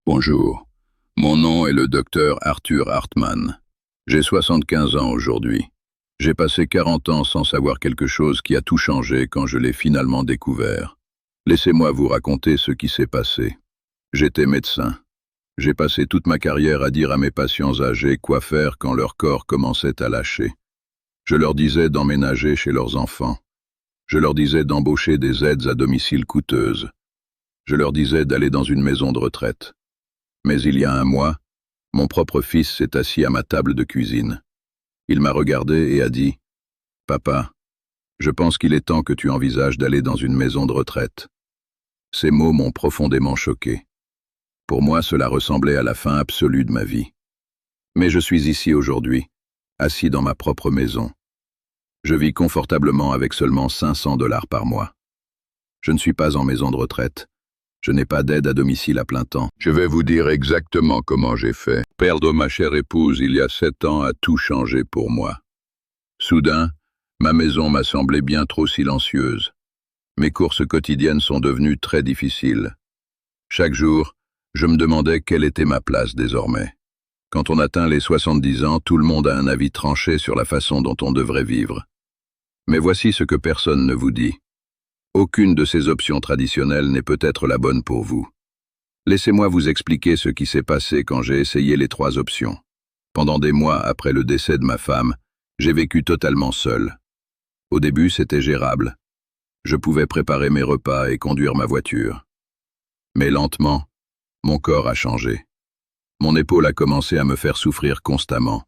Bonjour, mon nom est le docteur Arthur Hartmann. J'ai 75 ans aujourd'hui. J'ai passé 40 ans sans savoir quelque chose qui a tout changé quand je l'ai finalement découvert. Laissez-moi vous raconter ce qui s'est passé. J'étais médecin. J'ai passé toute ma carrière à dire à mes patients âgés quoi faire quand leur corps commençait à lâcher. Je leur disais d'emménager chez leurs enfants. Je leur disais d'embaucher des aides à domicile coûteuses. Je leur disais d'aller dans une maison de retraite. Mais il y a un mois, mon propre fils s'est assis à ma table de cuisine. Il m'a regardé et a dit « Papa, je pense qu'il est temps que tu envisages d'aller dans une maison de retraite. » Ces mots m'ont profondément choqué. Pour moi, cela ressemblait à la fin absolue de ma vie. Mais je suis ici aujourd'hui, assis dans ma propre maison. Je vis confortablement avec seulement 500 $ par mois. Je ne suis pas en maison de retraite. Je n'ai pas d'aide à domicile à plein temps. Je vais vous dire exactement comment j'ai fait. Perdre ma chère épouse il y a 7 ans a tout changé pour moi. Soudain, ma maison m'a semblé bien trop silencieuse. Mes courses quotidiennes sont devenues très difficiles. Chaque jour, je me demandais quelle était ma place désormais. Quand on atteint les 70 ans, tout le monde a un avis tranché sur la façon dont on devrait vivre. Mais voici ce que personne ne vous dit. Aucune de ces options traditionnelles n'est peut-être la bonne pour vous. Laissez-moi vous expliquer ce qui s'est passé quand j'ai essayé les 3 options. Pendant des mois après le décès de ma femme, j'ai vécu totalement seul. Au début, c'était gérable. Je pouvais préparer mes repas et conduire ma voiture. Mais lentement, mon corps a changé. Mon épaule a commencé à me faire souffrir constamment.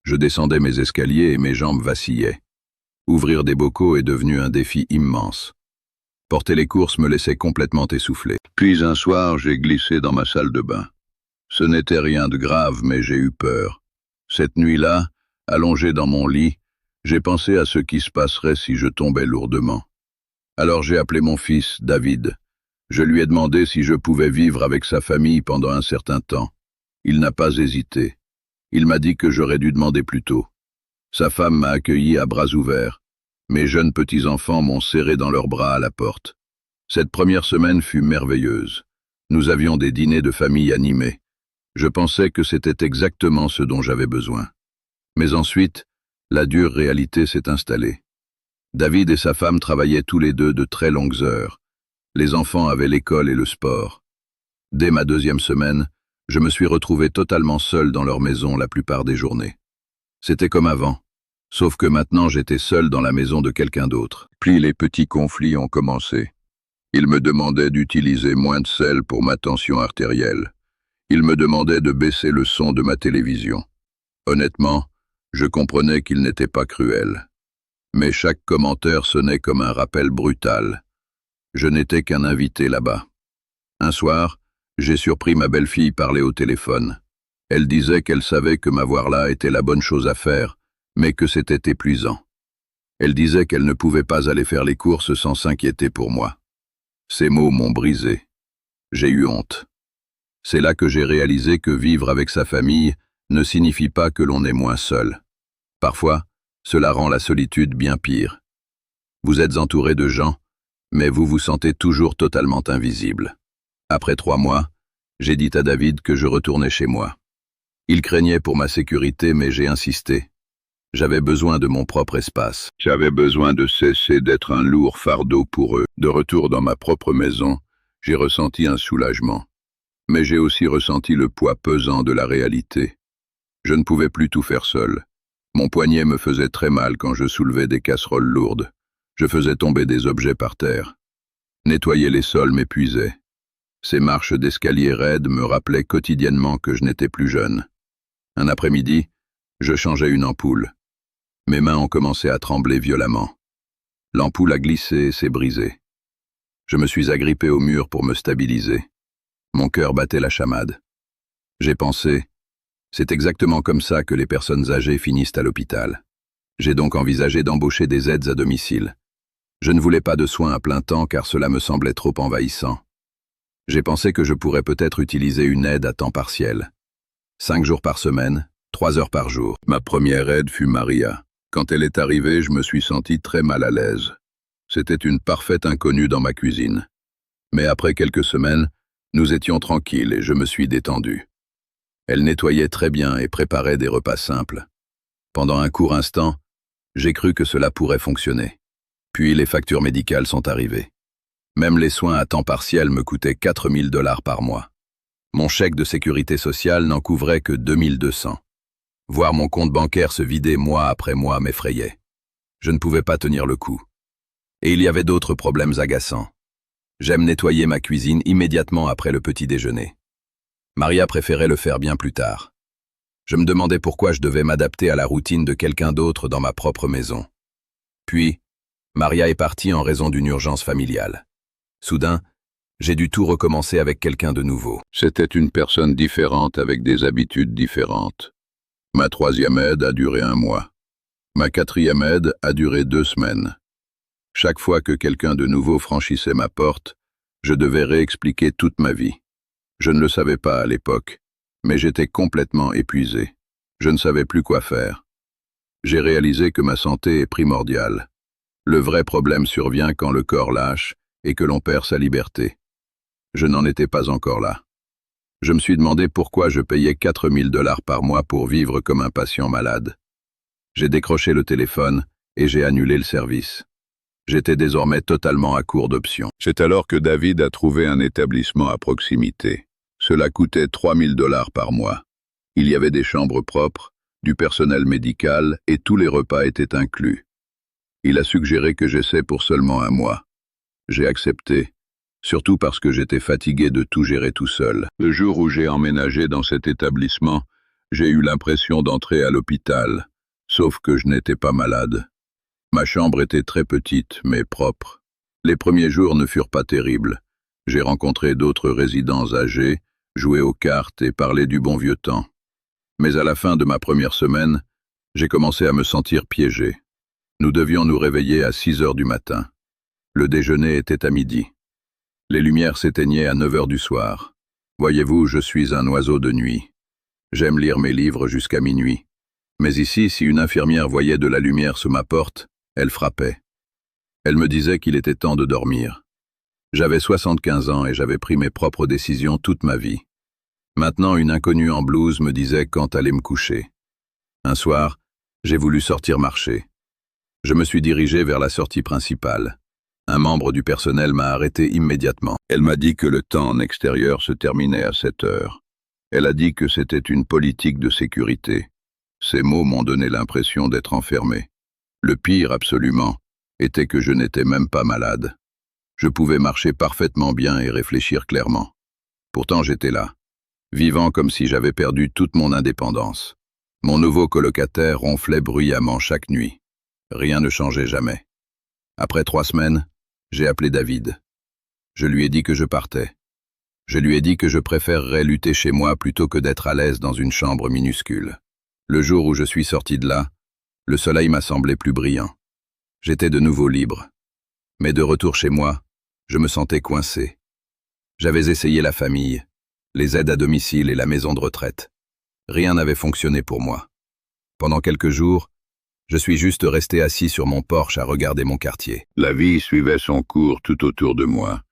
Je descendais mes escaliers et mes jambes vacillaient. Ouvrir des bocaux est devenu un défi immense. Porter les courses me laissait complètement essoufflé. Puis un soir, j'ai glissé dans ma salle de bain. Ce n'était rien de grave, mais j'ai eu peur. Cette nuit-là, allongé dans mon lit, j'ai pensé à ce qui se passerait si je tombais lourdement. Alors j'ai appelé mon fils, David. Je lui ai demandé si je pouvais vivre avec sa famille pendant un certain temps. Il n'a pas hésité. Il m'a dit que j'aurais dû demander plus tôt. Sa femme m'a accueilli à bras ouverts. Mes jeunes petits-enfants m'ont serré dans leurs bras à la porte. Cette première semaine fut merveilleuse. Nous avions des dîners de famille animés. Je pensais que c'était exactement ce dont j'avais besoin. Mais ensuite, la dure réalité s'est installée. David et sa femme travaillaient tous les deux de très longues heures. Les enfants avaient l'école et le sport. Dès ma 2e semaine, je me suis retrouvé totalement seul dans leur maison la plupart des journées. C'était comme avant. Sauf que maintenant j'étais seul dans la maison de quelqu'un d'autre. Puis les petits conflits ont commencé. Il me demandait d'utiliser moins de sel pour ma tension artérielle. Il me demandait de baisser le son de ma télévision. Honnêtement, je comprenais qu'il n'était pas cruel. Mais chaque commentaire sonnait comme un rappel brutal. Je n'étais qu'un invité là-bas. Un soir, j'ai surpris ma belle-fille parler au téléphone. Elle disait qu'elle savait que m'avoir là était la bonne chose à faire, mais que c'était épuisant. Elle disait qu'elle ne pouvait pas aller faire les courses sans s'inquiéter pour moi. Ces mots m'ont brisé. J'ai eu honte. C'est là que j'ai réalisé que vivre avec sa famille ne signifie pas que l'on est moins seul. Parfois, cela rend la solitude bien pire. Vous êtes entouré de gens, mais vous vous sentez toujours totalement invisible. Après 3 mois, j'ai dit à David que je retournais chez moi. Il craignait pour ma sécurité, mais j'ai insisté. J'avais besoin de mon propre espace. J'avais besoin de cesser d'être un lourd fardeau pour eux. De retour dans ma propre maison, j'ai ressenti un soulagement. Mais j'ai aussi ressenti le poids pesant de la réalité. Je ne pouvais plus tout faire seul. Mon poignet me faisait très mal quand je soulevais des casseroles lourdes. Je faisais tomber des objets par terre. Nettoyer les sols m'épuisait. Ces marches d'escalier raides me rappelaient quotidiennement que je n'étais plus jeune. Un après-midi, je changeais une ampoule. Mes mains ont commencé à trembler violemment. L'ampoule a glissé et s'est brisée. Je me suis agrippé au mur pour me stabiliser. Mon cœur battait la chamade. J'ai pensé, c'est exactement comme ça que les personnes âgées finissent à l'hôpital. J'ai donc envisagé d'embaucher des aides à domicile. Je ne voulais pas de soins à plein temps car cela me semblait trop envahissant. J'ai pensé que je pourrais peut-être utiliser une aide à temps partiel. 5 jours par semaine, 3 heures par jour. Ma première aide fut Maria. Quand elle est arrivée, je me suis senti très mal à l'aise. C'était une parfaite inconnue dans ma cuisine. Mais après quelques semaines, Nous étions tranquilles et je me suis détendu. Elle nettoyait très bien et préparait des repas simples. Pendant un court instant, j'ai cru que cela pourrait fonctionner. Puis les factures médicales sont arrivées. Même les soins à temps partiel me coûtaient 4 000 $ par mois. Mon chèque de sécurité sociale n'en couvrait que 2 200. Voir mon compte bancaire se vider mois après mois m'effrayait. Je ne pouvais pas tenir le coup. Et il y avait d'autres problèmes agaçants. J'aime nettoyer ma cuisine immédiatement après le petit déjeuner. Maria préférait le faire bien plus tard. Je me demandais pourquoi je devais m'adapter à la routine de quelqu'un d'autre dans ma propre maison. Puis, Maria est partie en raison d'une urgence familiale. Soudain, j'ai dû tout recommencer avec quelqu'un de nouveau. C'était une personne différente avec des habitudes différentes. Ma 3e aide a duré 1 mois. Ma 4e aide a duré 2 semaines. Chaque fois que quelqu'un de nouveau franchissait ma porte, je devais réexpliquer toute ma vie. Je ne le savais pas à l'époque, mais j'étais complètement épuisé. Je ne savais plus quoi faire. J'ai réalisé que ma santé est primordiale. Le vrai problème survient quand le corps lâche et que l'on perd sa liberté. Je n'en étais pas encore là. Je me suis demandé pourquoi je payais 4 000 $ par mois pour vivre comme un patient malade. J'ai décroché le téléphone et j'ai annulé le service. J'étais désormais totalement à court d'options. C'est alors que David a trouvé un établissement à proximité. Cela coûtait 3 000 $ par mois. Il y avait des chambres propres, du personnel médical et tous les repas étaient inclus. Il a suggéré que j'essaie pour seulement 1 mois. J'ai accepté, surtout parce que j'étais fatigué de tout gérer tout seul. Le jour où j'ai emménagé dans cet établissement, j'ai eu l'impression d'entrer à l'hôpital, sauf que je n'étais pas malade. Ma chambre était très petite, mais propre. Les premiers jours ne furent pas terribles. J'ai rencontré d'autres résidents âgés, joué aux cartes et parlé du bon vieux temps. Mais à la fin de ma première semaine, j'ai commencé à me sentir piégé. Nous devions nous réveiller à 6 heures du matin. Le déjeuner était à midi. Les lumières s'éteignaient à 9 heures du soir. Voyez-vous, je suis un oiseau de nuit. J'aime lire mes livres jusqu'à minuit. Mais ici, si une infirmière voyait de la lumière sous ma porte, elle frappait. Elle me disait qu'il était temps de dormir. J'avais 75 ans et j'avais pris mes propres décisions toute ma vie. Maintenant, une inconnue en blouse me disait quand aller me coucher. Un soir, j'ai voulu sortir marcher. Je me suis dirigé vers la sortie principale. Un membre du personnel m'a arrêté immédiatement. Elle m'a dit que le temps en extérieur se terminait à 7 heures. Elle a dit que c'était une politique de sécurité. Ces mots m'ont donné l'impression d'être enfermé. Le pire, absolument, était que je n'étais même pas malade. Je pouvais marcher parfaitement bien et réfléchir clairement. Pourtant j'étais là, vivant comme si j'avais perdu toute mon indépendance. Mon nouveau colocataire ronflait bruyamment chaque nuit. Rien ne changeait jamais. Après 3 semaines, j'ai appelé David. Je lui ai dit que je partais. Je lui ai dit que je préférerais lutter chez moi plutôt que d'être à l'aise dans une chambre minuscule. Le jour où je suis sorti de là, le soleil m'a semblé plus brillant. J'étais de nouveau libre. Mais de retour chez moi, je me sentais coincé. J'avais essayé la famille, les aides à domicile et la maison de retraite. Rien n'avait fonctionné pour moi. Pendant quelques jours, je suis juste resté assis sur mon porche à regarder mon quartier. La vie suivait son cours tout autour de moi,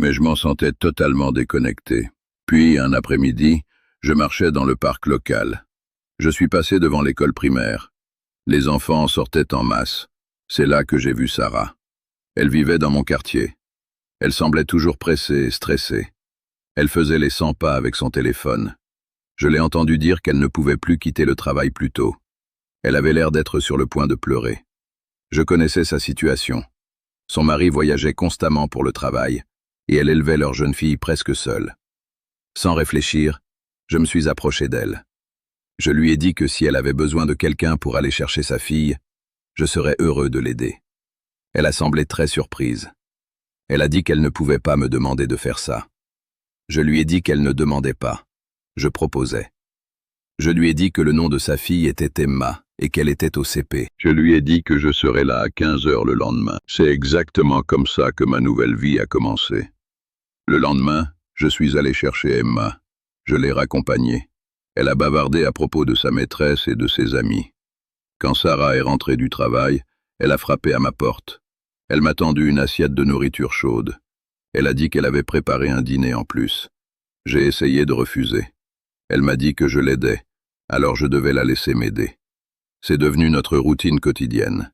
mais je m'en sentais totalement déconnecté. Puis, un après-midi, je marchais dans le parc local. Je suis passé devant l'école primaire. Les enfants sortaient en masse. C'est là que j'ai vu Sarah. Elle vivait dans mon quartier. Elle semblait toujours pressée et stressée. Elle faisait les 100 pas avec son téléphone. Je l'ai entendu dire qu'elle ne pouvait plus quitter le travail plus tôt. Elle avait l'air d'être sur le point de pleurer. Je connaissais sa situation. Son mari voyageait constamment pour le travail, et elle élevait leur jeune fille presque seule. Sans réfléchir, je me suis approché d'elle. Je lui ai dit que si elle avait besoin de quelqu'un pour aller chercher sa fille, je serais heureux de l'aider. Elle a semblé très surprise. Elle a dit qu'elle ne pouvait pas me demander de faire ça. Je lui ai dit qu'elle ne demandait pas. Je proposais. Je lui ai dit que le nom de sa fille était Emma et qu'elle était au CP. Je lui ai dit que je serais là à 15 heures le lendemain. C'est exactement comme ça que ma nouvelle vie a commencé. Le lendemain, je suis allé chercher Emma. Je l'ai raccompagnée. Elle a bavardé à propos de sa maîtresse et de ses amis. Quand Sarah est rentrée du travail, elle a frappé à ma porte. Elle m'a tendu une assiette de nourriture chaude. Elle a dit qu'elle avait préparé un dîner en plus. J'ai essayé de refuser. Elle m'a dit que je l'aidais, alors je devais la laisser m'aider. C'est devenu notre routine quotidienne.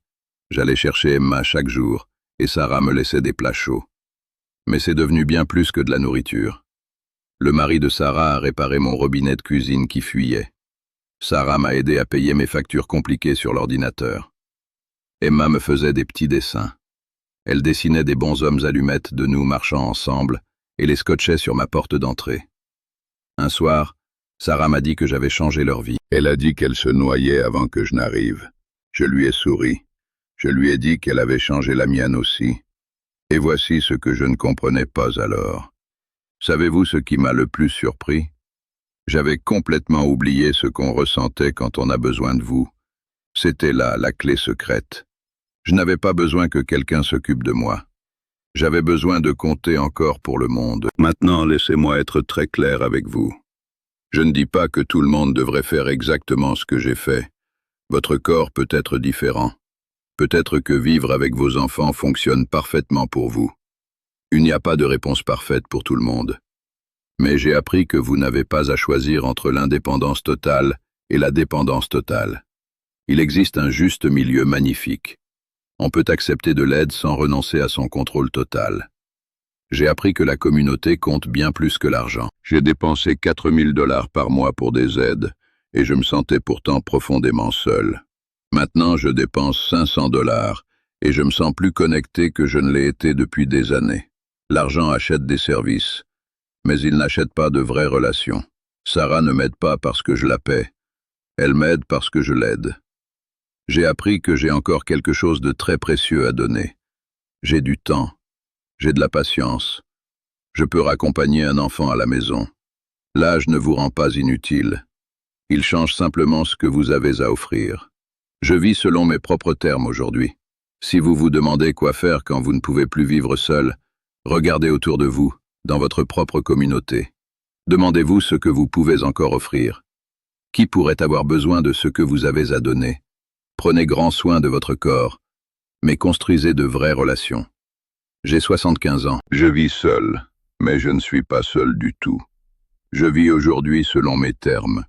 J'allais chercher Emma chaque jour, et Sarah me laissait des plats chauds. Mais c'est devenu bien plus que de la nourriture. Le mari de Sarah a réparé mon robinet de cuisine qui fuyait. Sarah m'a aidé à payer mes factures compliquées sur l'ordinateur. Emma me faisait des petits dessins. Elle dessinait des bonshommes allumettes de nous marchant ensemble et les scotchait sur ma porte d'entrée. Un soir, Sarah m'a dit que j'avais changé leur vie. Elle a dit qu'elle se noyait avant que je n'arrive. Je lui ai souri. Je lui ai dit qu'elle avait changé la mienne aussi. Et voici ce que je ne comprenais pas alors. Savez-vous ce qui m'a le plus surpris? J'avais complètement oublié ce qu'on ressentait quand on a besoin de vous. C'était là la clé secrète. Je n'avais pas besoin que quelqu'un s'occupe de moi. J'avais besoin de compter encore pour le monde. Maintenant, laissez-moi être très clair avec vous. Je ne dis pas que tout le monde devrait faire exactement ce que j'ai fait. Votre corps peut être différent. Peut-être que vivre avec vos enfants fonctionne parfaitement pour vous. Il n'y a pas de réponse parfaite pour tout le monde. Mais j'ai appris que vous n'avez pas à choisir entre l'indépendance totale et la dépendance totale. Il existe un juste milieu magnifique. On peut accepter de l'aide sans renoncer à son contrôle total. J'ai appris que la communauté compte bien plus que l'argent. J'ai dépensé 4 000 $ par mois pour des aides, et je me sentais pourtant profondément seul. Maintenant, je dépense 500 $, et je me sens plus connecté que je ne l'ai été depuis des années. L'argent achète des services, mais il n'achète pas de vraies relations. Sarah ne m'aide pas parce que je la paie. Elle m'aide parce que je l'aide. J'ai appris que j'ai encore quelque chose de très précieux à donner. J'ai du temps. J'ai de la patience. Je peux raccompagner un enfant à la maison. L'âge ne vous rend pas inutile. Il change simplement ce que vous avez à offrir. Je vis selon mes propres termes aujourd'hui. Si vous vous demandez quoi faire quand vous ne pouvez plus vivre seul, regardez autour de vous, dans votre propre communauté. Demandez-vous ce que vous pouvez encore offrir. Qui pourrait avoir besoin de ce que vous avez à donner? Prenez grand soin de votre corps, mais construisez de vraies relations. J'ai 75 ans. Je vis seul, mais je ne suis pas seul du tout. Je vis aujourd'hui selon mes termes.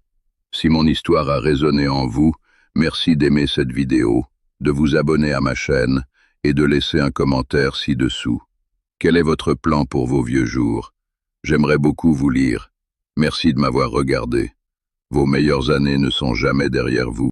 Si mon histoire a résonné en vous, merci d'aimer cette vidéo, de vous abonner à ma chaîne et de laisser un commentaire ci-dessous. Quel est votre plan pour vos vieux jours? J'aimerais beaucoup vous lire. Merci de m'avoir regardé. Vos meilleures années ne sont jamais derrière vous.